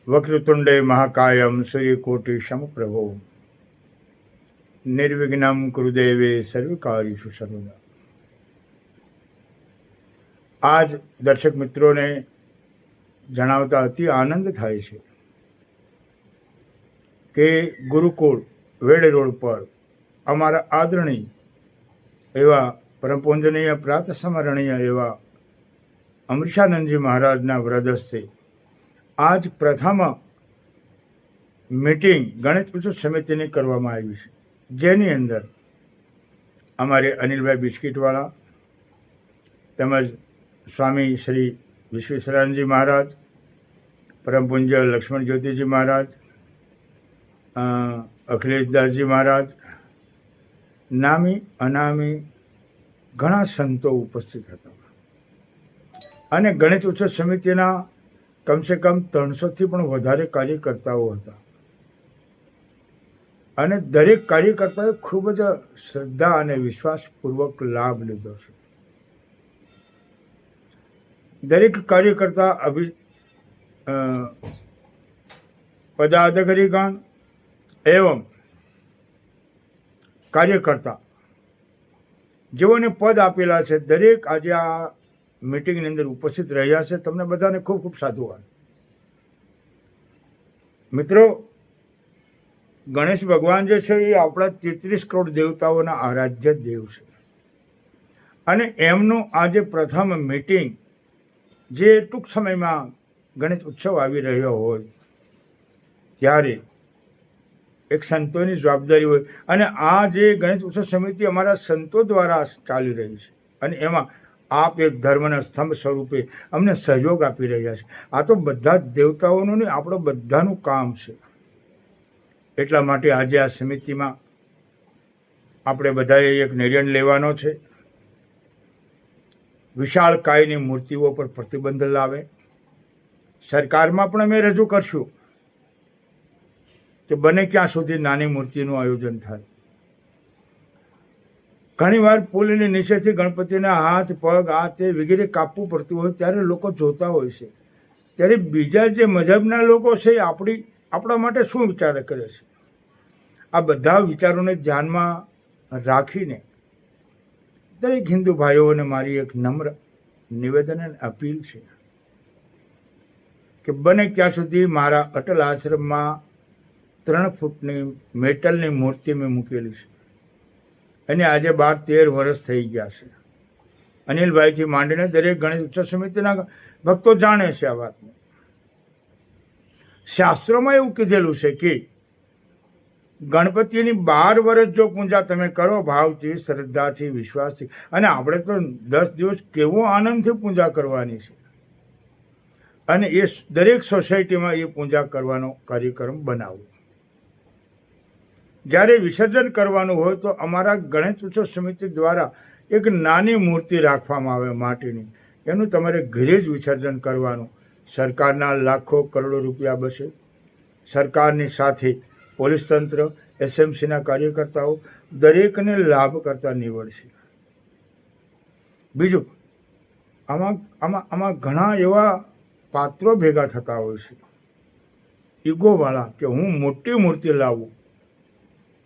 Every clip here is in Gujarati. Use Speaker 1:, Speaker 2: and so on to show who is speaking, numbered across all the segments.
Speaker 1: વક્રતુંડે મહાકાયમ સૂર્યકોટિ સમપ્રભો નિર્વિઘ્નમ કુરુદેવે સર્વકાર્યેષુ સર્વદા. આજ દર્શક મિત્રોને જણાવતા અતિ આનંદ થાય છે કે ગુરુકુળ વેડ રોડ પર અમારા આદરણીય એવા પરમપૂજનીય પ્રાત સ્મરણીય એવા અમરીશાનંદજી મહારાજના વ્રદસ્તે આજ પ્રથમ મીટિંગ ગણેશ ઉત્સવ સમિતિની કરવામાં આવી છે, જેની અંદર અમારે અનિલભાઈ બિસ્કીટવાળા તેમજ સ્વામી શ્રી વિશ્વેશ્વરાનંદજી મહારાજ, પરમ પૂજ્ય લક્ષ્મણ જ્યોતિજી મહારાજ, અખિલેશદાસજી મહારાજ, નામી અનામી ઘણા સંતો ઉપસ્થિત હતા અને ગણેશ ઉત્સવ સમિતિના કમસે કમ 300થી પણ વધારે કાર્યકર્તાઓ હતા અને દરેક કાર્યકર્તાએ ખૂબ જ શ્રદ્ધા અને વિશ્વાસપૂર્વક લાભ લીધો છે. દરેક કાર્યકર્તા પદાધિકારીગણ એવં કાર્યકર્તા જેઓને પદ આપેલા છે, દરેક આજે આ મીટિંગની અંદર ઉપસ્થિત રહ્યા છે. તમને બધાને ખૂબ ખૂબ સાધુવાદ. મિત્રો, ગણેશ ભગવાન જે છે એ આપણા 33 કરોડ દેવતાઓના આરાધ્ય દેવ છે અને એમનું આજે પ્રથમ મીટિંગ જે ટૂંક સમયમાં ગણેશ ઉત્સવ આવી રહ્યો હોય ત્યારે એક સંતોની જવાબદારી હોય અને આ જે ગણેશ ઉત્સવ સમિતિ અમારા સંતો દ્વારા ચાલી રહી છે અને એમાં આપ એક ધર્મના સ્તંભ સ્વરૂપે અમને સહયોગ આપી રહ્યા છે. આ તો બધા જ દેવતાઓનું નહીં, આપણો બધાનું કામ છે. એટલા માટે આજે આ સમિતિમાં આપણે બધાએ એક નિર્ણય લેવાનો છે. વિશાળ કાયની મૂર્તિઓ પર પ્રતિબંધ લાવે. સરકારમાં પણ અમે રજૂ કરશું કે બને ક્યાં સુધી નાની મૂર્તિનું આયોજન થાય. ઘણીવાર પુલની નીચેથી ગણપતિના હાથ, પગ, આ તે વગેરે કાપવું પડતું હોય ત્યારે લોકો જોતા હોય છે, ત્યારે બીજા જે મજહબના લોકો છે એ આપણા માટે શું વિચાર કરે છે? આ બધા વિચારોને ધ્યાનમાં રાખીને દરેક હિન્દુ ભાઈઓને મારી એક નમ્ર નિવેદન અને અપીલ છે કે બને ક્યાં સુધી મારા અટલ આશ્રમમાં 3 ફૂટની મેટલની મૂર્તિ મેં મૂકેલી છે અને આજે 12-13 વર્ષ થઈ ગયા છે. અનિલભાઈથી માંડીને દરેક ગણેશ ઉત્સવ સમિતિના ભક્તો જાણે છે આ વાતને. શાસ્ત્રોમાં એવું કીધેલું છે કે ગણપતિની 12 વર્ષ જો પૂજા તમે કરો ભાવથી, શ્રદ્ધાથી, વિશ્વાસથી, અને આપણે તો 10 દિવસ કેવો આનંદથી પૂજા કરવાની છે અને એ દરેક સોસાયટીમાં એ પૂજા કરવાનો કાર્યક્રમ બનાવવો. જ્યારે વિસર્જન કરવાનું હોય તો અમારા ગણેશ ઉત્સવ સમિતિ દ્વારા એક નાની મૂર્તિ રાખવામાં આવે માટીની, એનું તમારે ઘરે જ વિસર્જન કરવાનું. સરકારના લાખો કરોડો રૂપિયા બચે. સરકારની સાથે પોલીસ તંત્ર, એસએમસીના કાર્યકર્તાઓ દરેકને લાભ કરતા નીવડશે. બીજું, આમાં ઘણા એવા પાત્રો ભેગા થતા હોય છે ઈગોવાળા કે હું મોટી મૂર્તિ લાવું.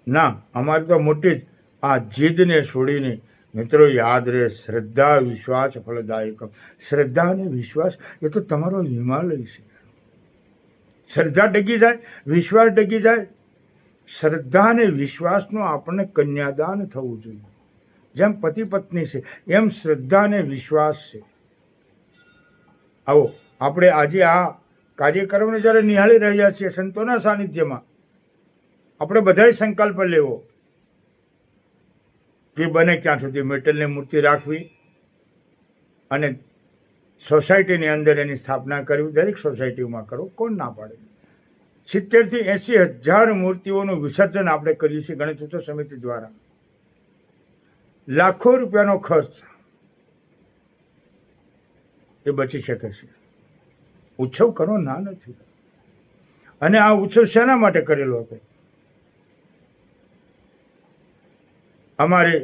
Speaker 1: ના, અમારે તો મોટી જ આ જીદને છોડીને મિત્રો યાદ રહે, શ્રદ્ધા વિશ્વાસ ફલદાયક. શ્રદ્ધા અને વિશ્વાસ એ તો તમારો હિમાલય છે. શ્રદ્ધા ડગી જાય, વિશ્વાસ ડગી જાય. શ્રદ્ધા અને વિશ્વાસનું આપણને કન્યાદાન થવું જોઈએ. જેમ પતિ પત્ની છે એમ શ્રદ્ધા અને વિશ્વાસ છે. આવો આપણે આજે આ કાર્યક્રમને જ્યારે નિહાળી રહ્યા છીએ સંતોના સાનિધ્યમાં, આપણે બધાએ સંકલ્પ લેવો કે બને ક્યાં સુધી મેટલની મૂર્તિ રાખવી અને સોસાયટીની અંદર એની સ્થાપના કરવી. દરેક સોસાયટીમાં કરો, કોણ ના પાડે? 70થી 80 હજાર મૂર્તિઓનું વિસર્જન આપણે કરીએ છીએ ગણેશ ઉત્સવ સમિતિ દ્વારા. લાખો રૂપિયાનો ખર્ચ એ બચી શકે છે. ઉત્સવ કરો ના નથી. અને આ ઉત્સવ શેના માટે કરેલો હતો? અમારે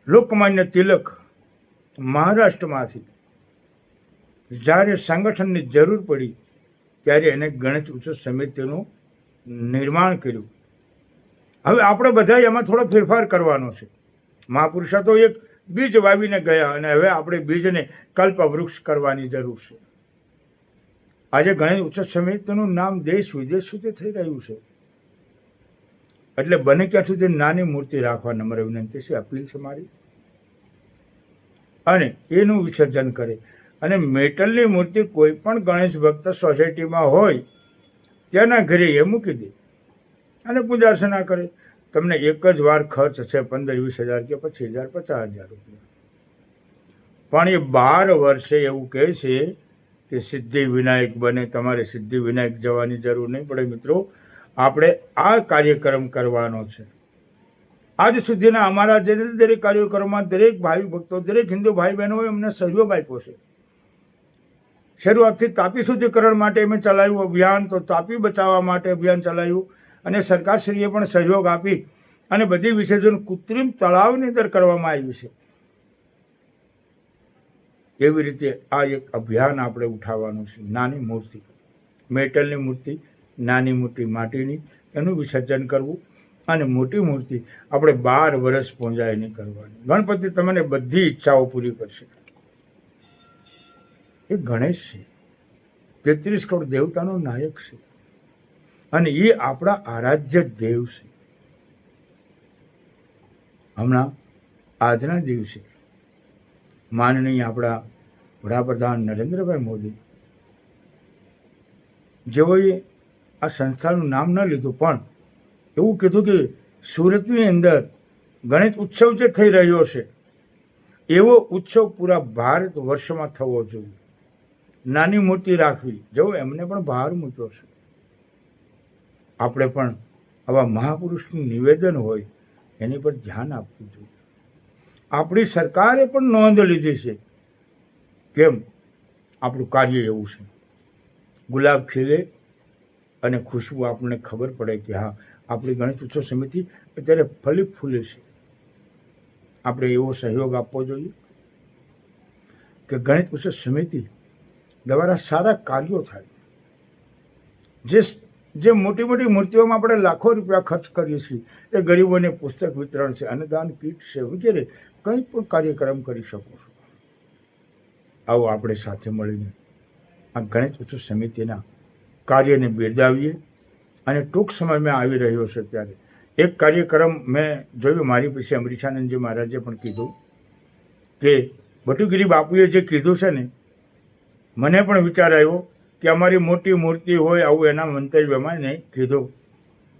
Speaker 1: લોકમાન્ય તિલક મહારાષ્ટ્રમાંથી જ્યારે સંગઠનની જરૂર પડી ત્યારે એને ગણેશ ઉત્સવ સમિતિનું નિર્માણ કર્યું. હવે આપણે બધા એમાં થોડો ફેરફાર કરવાનો છે. મહાપુરુષો તો એક બીજ વાવીને ગયા અને હવે આપણે બીજને કલ્પવૃક્ષ કરવાની જરૂર છે. આજે ગણેશ ઉત્સવ સમિતિનું નામ દેશ વિદેશ સુધી થઈ રહ્યું છે. એટલે બને ત્યાં સુધી નાની મૂર્તિ રાખવા નમ્ર વિનંતી છે, અપીલ છે મારી. અને એનું વિસર્જન કરે. અને મેટલની મૂર્તિ કોઈ પણ ગણેશ ભક્ત સોસાયટીમાં હોય તેના ઘરે એ મૂકી દે અને પૂજા અર્ચના કરે. તમને એક જ વાર ખર્ચ છે 15-20 હજાર કે 25,000-50,000 રૂપિયા. પણ એ 12 વર્ષે એવું કહે છે કે સિદ્ધિ વિનાયક બને. તમારે સિદ્ધિ વિનાયક જવાની જરૂર નહીં પડે મિત્રો. આપણે આ કાર્યક્રમ કરવાનો છે. આજ સુધીના અમારા જે દરેક કાર્યક્રમમાં દરેક ભાઈ ભક્તો, દરેક હિન્દુ ભાઈ બહેનોએ અમને સહયોગ આપ્યો છે. શરૂઆતથી તાપી શુદ્ધિકરણ માટે અમે ચલાવ્યું અભિયાન, તો તાપી બચાવવા માટે અભિયાન ચલાવ્યું અને સરકારશ્રીએ પણ સહયોગ આપી અને બધી વિસર્જન કૃત્રિમ તળાવની અંદર કરવામાં આવ્યું છે. એવી રીતે આ એક અભિયાન આપણે ઉઠાવવાનું છે. નાની મૂર્તિ, મેટલની મૂર્તિ, નાની મૂર્તિ માટીની, એનું વિસર્જન કરવું અને મોટી મૂર્તિ આપણે 12 વર્ષ પૂંજાયની કરવાની. ગણપતિ તમને બધી ઈચ્છાઓ પૂરી કરશે. એ ગણેશ છે, 33 કરોડ દેવતાનો નાયક છે અને એ આપણા આરાધ્ય દેવ છે. હમણાં આજના દિવસે માનનીય આપણા વડાપ્રધાન નરેન્દ્રભાઈ મોદી, જેઓએ આ સંસ્થાનું નામ ન લીધું પણ એવું કીધું કે સુરતની અંદર ગણેશ ઉત્સવ જે થઈ રહ્યો છે એવો ઉત્સવ પૂરા ભારત વર્ષમાં થવો જોઈએ. નાની મૂર્તિ રાખવી, જો એમને પણ બહાર મૂક્યો છે. આપણે પણ આવા મહાપુરુષનું નિવેદન હોય એની પર ધ્યાન આપવું જોઈએ. આપણી સરકારે પણ નોંધ લીધી છે. કેમ? આપણું કાર્ય એવું છે. ગુલાબ ખીલે અને ખુશ્બુ આપણને ખબર પડે કે હા, આપણી ગણેશ ઉત્સવ સમિતિ અત્યારે ફલી ફૂલે છે. આપણે એવો સહયોગ આપવો જોઈએ કે ગણેશ ઉત્સવ સમિતિ દ્વારા સારા કાર્યો થાય. જે મોટી મોટી મૂર્તિઓમાં આપણે લાખો રૂપિયા ખર્ચ કરીએ છીએ, એ ગરીબોને પુસ્તક વિતરણ છે, અન્નદાન કીટ છે વગેરે કંઈ પણ કાર્યક્રમ કરી શકો છો. આવો આપણે સાથે મળીને આ ગણેશ ઉત્સવ સમિતિના કાર્યને બિરદાવીએ. અને ટૂંક સમયમાં આવી રહ્યો છે ત્યારે એક કાર્યક્રમ મેં જોયું, મારી પછી અમરીશાનંદજી મહારાજે પણ કીધું કે બટુગીરી બાપુએ જે કીધું છે ને, મને પણ વિચાર આવ્યો કે અમારી મોટી મૂર્તિ હોય આવું એના મંતવ્યમાં નહીં કીધું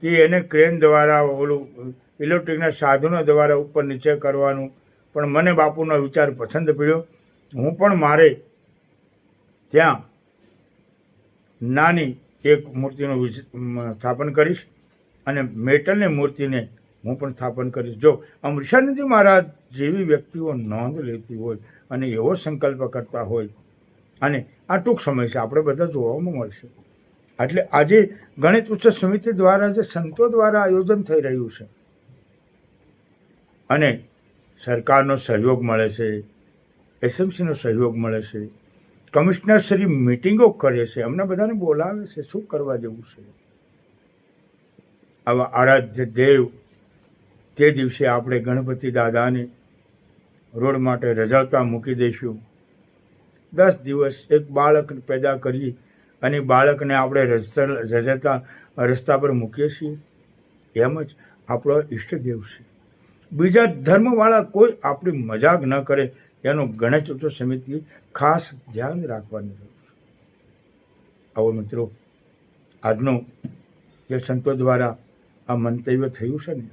Speaker 1: કે એને ક્રેન દ્વારા ઓલું ઇલેક્ટ્રિકના સાધનો દ્વારા ઉપર નીચે કરવાનું. પણ મને બાપુનો વિચાર પસંદ પડ્યો. હું પણ મારે ત્યાં નાની એક મૂર્તિનું સ્થાપન કરીશ અને મેટલની મૂર્તિને હું પણ સ્થાપન કરીશ. જો અમરીશાનંદજી મહારાજ જેવી વ્યક્તિઓ નોંધ લેતી હોય અને એવો સંકલ્પ કરતા હોય, અને આ ટૂંક સમય છે આપણે બધા જોવામાં મળશે. એટલે આજે ગણેશ ઉત્સવ સમિતિ દ્વારા જે સંતો દ્વારા આયોજન થઈ રહ્યું છે અને સરકારનો સહયોગ મળે છે, એસએમસીનો સહયોગ મળે છે, કમિશનર શ્રી મિટિંગો કરે છે, અમને બધાને બોલાવે છે. શું કરવા જેવું છે? આવા આરાધ્ય દેવ તે દિવસે આપણે ગણપતિ દાદાને રોડ માટે રઝળતા મૂકી દઈશું. 10 દિવસ એક બાળક પેદા કરી અને બાળકને આપણે રઝળતા રસ્તા પર મૂકીએ છીએ. એમ જ આપણો ઈષ્ટદેવ છે. બીજા ધર્મવાળા કોઈ આપણી મજાક ન કરે એનું ગણેશ ઉત્સવ સમિતિ ખાસ ધ્યાન રાખવાની જરૂર છે. આવો મિત્રો, આજનું જે સંતો દ્વારા આ મંતવ્ય થયું છે ને,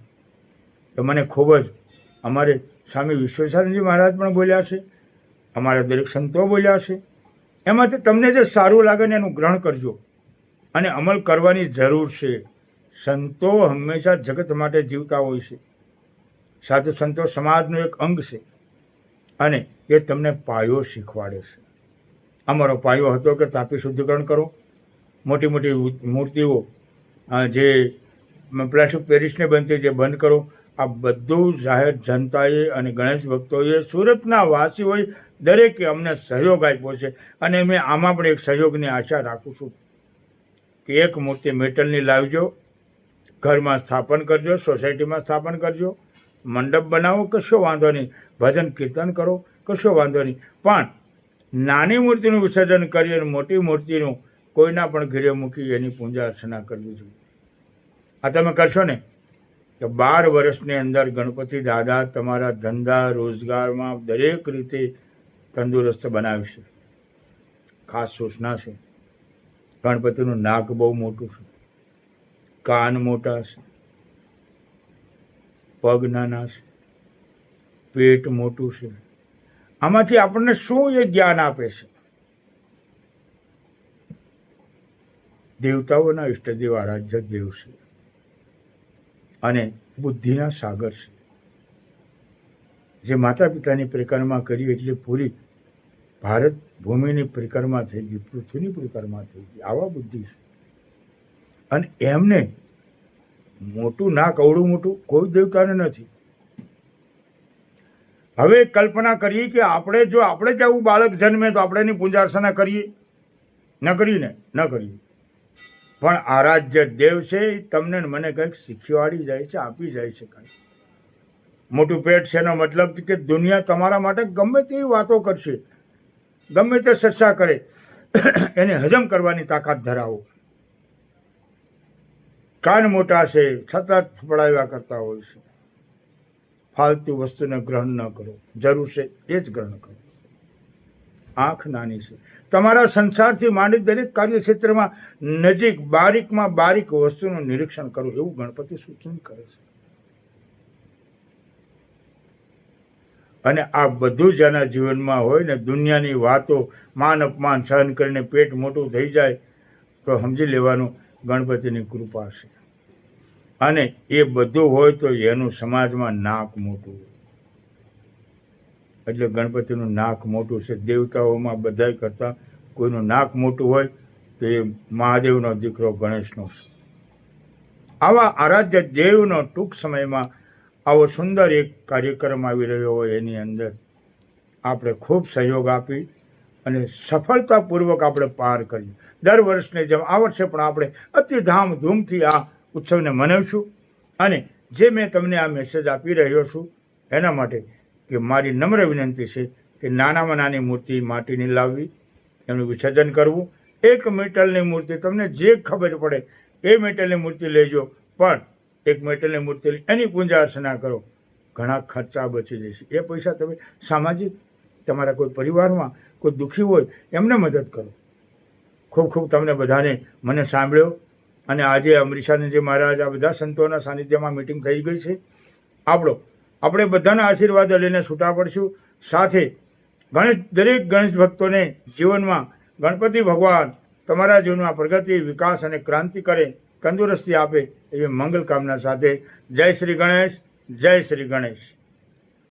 Speaker 1: તો મને ખૂબ જ, અમારે સ્વામી વિશ્વેશ્વરાનંદજી મહારાજ પણ બોલ્યા છે, અમારા દરેક સંતો બોલ્યા છે. એમાંથી તમને જે સારું લાગે ને એનું ગ્રહણ કરજો અને અમલ કરવાની જરૂર છે. સંતો હંમેશા જગત માટે જીવતા હોય છે. સાધુ સંતો સમાજનું એક અંગ છે અને એ તમને પાયો શીખવાડે છે. અમારો પાયો હતો કે તાપી શુદ્ધિકરણ કરો, મોટી મોટી મૂર્તિઓ જે પ્લાસ્ટિક પેરિસને બનતી જે બંધ કરો. આ બધું જાહેર જનતાએ અને ગણેશ ભક્તોએ, સુરતના વાસીઓએ દરેકે અમને સહયોગ આપ્યો છે અને મેં આમાં પણ એક સહયોગની આશા રાખું છું કે એક મૂર્તિ મેટલની લાવજો, ઘરમાં સ્થાપન કરજો, સોસાયટીમાં સ્થાપન કરજો, મંડપ બનાવો, કશો વાંધો નહીં, ભજન કીર્તન કરો, કશો વાંધો નહીં, પણ નાની મૂર્તિનું વિસર્જન કરી અને મોટી મૂર્તિનું કોઈના પણ ઘરે મૂકી એની પૂજા અર્ચના કરવી જોઈએ. આ તમે કરશો ને તો 12 વર્ષની અંદર ગણપતિ દાદા તમારા ધંધા રોજગારમાં દરેક રીતે તંદુરસ્ત બનાવશે. ખાસ સૂચના છે, ગણપતિનું નાક બહુ મોટું છે, કાન મોટા છે, પગ નાના છે, પેટ મોટું છે. આમાંથી આપણને શું એ જ્ઞાન આપે છે? દેવતાઓના ઈષ્ટદેવ આરાધ્ય દેવ છે અને બુદ્ધિના સાગર છે. જે માતા પિતાની પરિક્રમા કરી એટલે પૂરી ભારત ભૂમિની પરિક્રમા થઈ ગઈ, પૃથ્વીની પરિક્રમા થઈ ગઈ. આવા બુદ્ધિ છે. અને એમને મોટું નાક અવળું મોટું કોઈ દેવતાને નથી. હવે કલ્પના કરીએ કે આપણે જ આવું બાળક જન્મે તો આપણે એની પૂજા અર્ચના કરીએ? ન કરીએ. પણ આરાધ્ય દેવ છે, તમને મને કંઈક શીખવાડી જાય છે, આપી જાય છે. કંઈક મોટું પેટ છે એનો મતલબ કે દુનિયા તમારા માટે ગમે તેવી વાતો કરશે, ગમે તે ચર્ચા કરે, એને હજમ કરવાની તાકાત ધરાવો. કાન મોટા છે, સતત ફફડાવ્યા કરતા હોય છે. ફાલતુ વસ્તુને ગ્રહણ ન કરો, જરૂર છે એ જ ગ્રહણ કરો. આંખ નાની છે. તમારા સંસારથી માંડી દરેક કાર્યક્ષેત્રમાં નજીક બારીકમાં બારીક વસ્તુનું નિરીક્ષણ કરો, એવું ગણપતિ સૂચન કરે છે. અને આ બધું જ એના જીવનમાં હોય ને, દુનિયાની વાતો માન અપમાન સહન કરીને પેટ મોટું થઈ જાય તો સમજી લેવાનું ગણપતિની કૃપા છે. અને એ બધું હોય તો એનું સમાજમાં નાક મોટું હોય. એટલે ગણપતિનું નાક મોટું છે. દેવતાઓમાં બધાય કરતાં કોઈનું નાક મોટું હોય તો એ મહાદેવનો દીકરો ગણેશનો છે. આવા આરાધ્ય દેવનો ટૂંક સમયમાં આવો સુંદર એક કાર્યક્રમ આવી રહ્યો હોય, એની અંદર આપણે ખૂબ સહયોગ આપી અને સફળતાપૂર્વક આપણે પાર કરીએ. દર વર્ષની જેમ આ વર્ષે પણ આપણે અતિ ધામધૂમથી આ ઉત્સવને મનાવીશું. અને જે મેં તમને આ મેસેજ આપી રહ્યો છું એના માટે કે મારી નમ્ર વિનંતી છે કે નાનામાં નાની મૂર્તિ માટીની લાવવી, એનું વિસર્જન કરવું. 1 મેટલની મૂર્તિ, તમને જે ખબર પડે એ મેટલની મૂર્તિ લેજો, પણ 1 મેટલની મૂર્તિ એની પૂજા અર્ચના કરો. ઘણા ખર્ચા બચી જશે. એ પૈસા તમે સામાજિક, તમારા કોઈ પરિવારમાં કોઈ દુઃખી હોય એમને મદદ કરો. ખૂબ ખૂબ તમને બધાને મને સાંભળ્યો. અને આજે અમરીશાનંદજી મહારાજ આ બધા સંતોના સાનિધ્યમાં મિટિંગ થઈ ગઈ છે. આપણે બધાના આશીર્વાદ લઈને છૂટા પડશું. સાથે દરેક ગણેશ ભક્તોને જીવનમાં ગણપતિ ભગવાન તમારા જીવનમાં પ્રગતિ, વિકાસ અને ક્રાંતિ કરે, તંદુરસ્તી આપે એવી મંગલ કામના સાથે જય શ્રી ગણેશ, જય શ્રી ગણેશ.